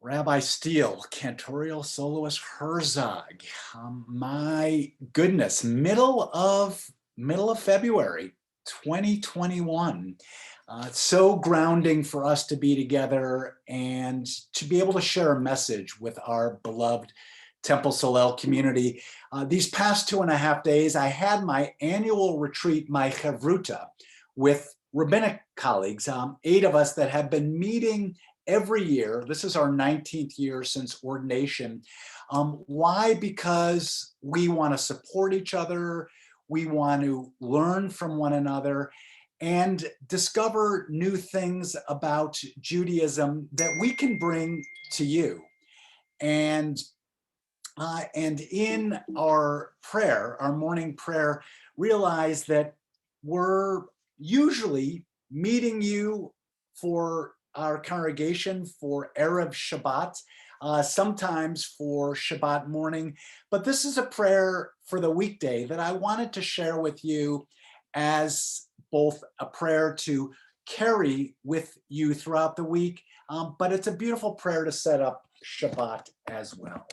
Rabbi Steele, cantorial soloist Herzog. My goodness, middle of February, 2021. It's so grounding for us to be together and to be able to share a message with our beloved Temple Solel community. These past 2.5 days, I had my annual retreat, my Chavruta, with rabbinic colleagues, 8 of us that have been meeting every year. This is our 19th year since ordination. Why? Because we want to support each other, we want to learn from one another, and discover new things about Judaism that we can bring to you. And in our prayer, our morning prayer, realize that we're usually meeting you for our congregation for Erev Shabbat, sometimes for Shabbat morning. But this is a prayer for the weekday that I wanted to share with you as both a prayer to carry with you throughout the week, but it's a beautiful prayer to set up Shabbat as well.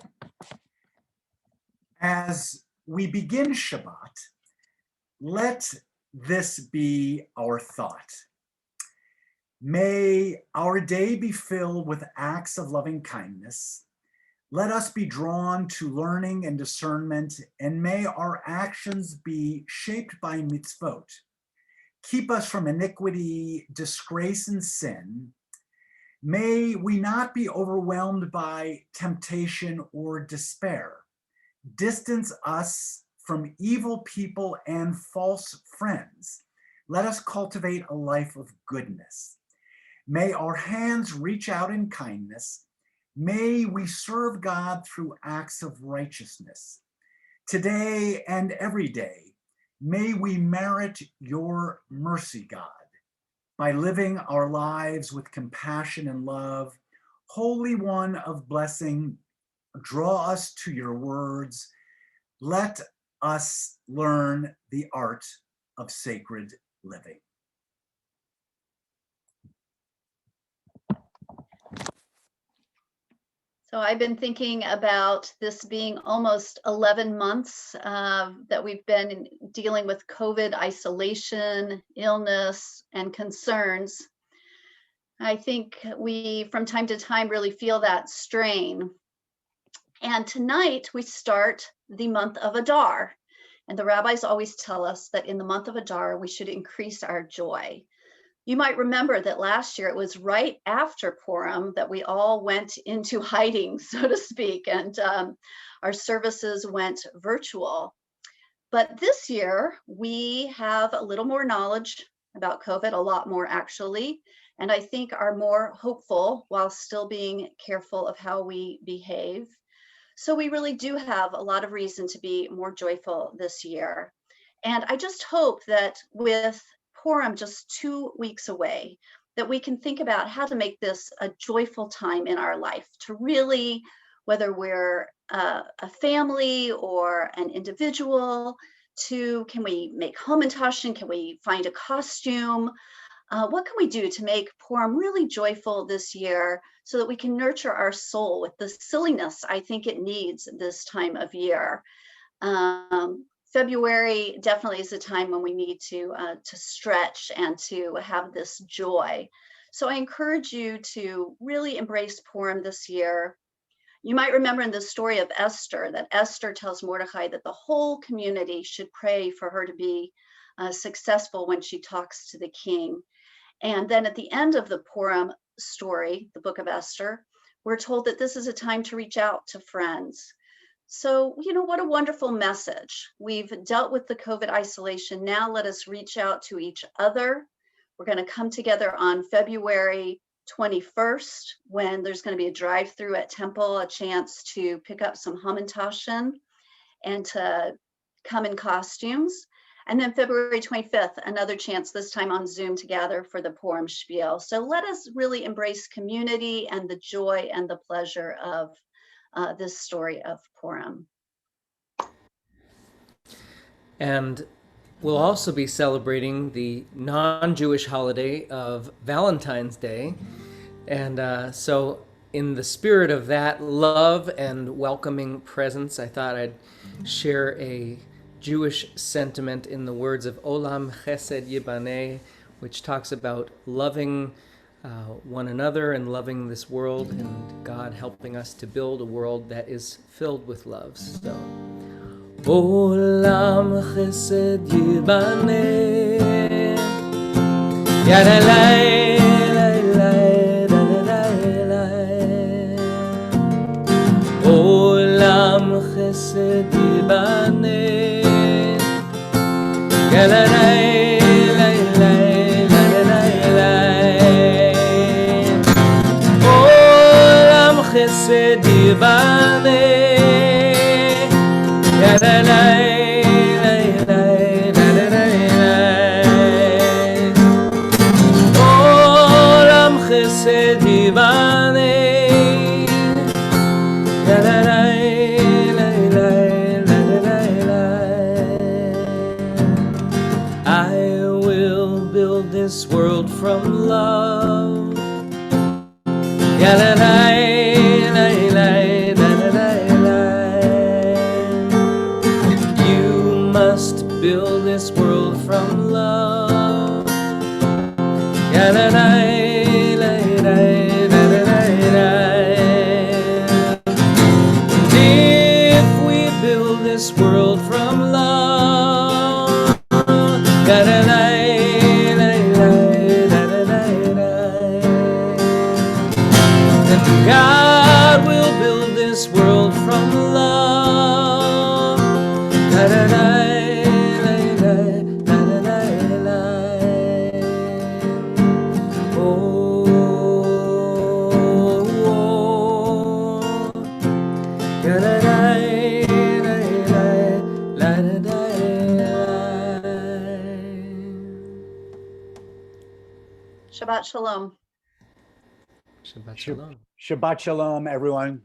As we begin Shabbat, let this be our thought. May our day be filled with acts of loving kindness. Let us be drawn to learning and discernment, and may our actions be shaped by mitzvot. Keep us from iniquity, disgrace, and sin. May we not be overwhelmed by temptation or despair. Distance us from evil people and false friends. Let us cultivate a life of goodness. May our hands reach out in kindness. May we serve God through acts of righteousness. Today and every day, may we merit your mercy, God, by living our lives with compassion and love. Holy One of blessing, draw us to your words. Let us learn the art of sacred living. So I've been thinking about this being almost 11 months that we've been dealing with COVID isolation, illness, and concerns. I think we, from time to time, really feel that strain. And tonight we start the month of Adar. And the rabbis always tell us that in the month of Adar, we should increase our joy. You might remember that last year it was right after Purim that we all went into hiding, so to speak, and our services went virtual. But this year we have a little more knowledge about COVID, a lot more actually, and I think are more hopeful while still being careful of how we behave. So we really do have a lot of reason to be more joyful this year. And I just hope that with Purim just 2 weeks away, that we can think about how to make this a joyful time in our life, to really, whether we're a family or an individual, can we make hamantaschen? Can we find a costume? What can we do to make Purim really joyful this year so that we can nurture our soul with the silliness I think it needs this time of year? February definitely is a time when we need to stretch and to have this joy. So I encourage you to really embrace Purim this year. You might remember in the story of Esther that Esther tells Mordecai that the whole community should pray for her to be successful when she talks to the king. And then at the end of the Purim story, the book of Esther, we're told that this is a time to reach out to friends. So, what a wonderful message. We've dealt with the COVID isolation. Now let us reach out to each other. We're going to come together on February 21st when there's going to be a drive-through at Temple, a chance to pick up some hamantaschen and to come in costumes. And then February 25th, another chance, this time on Zoom, to gather for the Purim Spiel. So let us really embrace community and the joy and the pleasure of this story of Purim. And we'll also be celebrating the non-Jewish holiday of Valentine's Day. And so in the spirit of that love and welcoming presence, I thought I'd share a Jewish sentiment in the words of Olam Chesed Yibaneh, which talks about loving one another and loving this world, and God helping us to build a world that is filled with love. So, Olam Chesed Yibaneh, Yadalai, Olam Chesed Yibaneh, Yadalai, Olam Chesed Yibaneh, Yadalai, Olam Chesed Yibaneh, I will build this world from love. You must build this world from love. If we build this world from love, then God will build this world from love. Shabbat Shalom. Shabbat Shalom. Shabbat Shalom, everyone.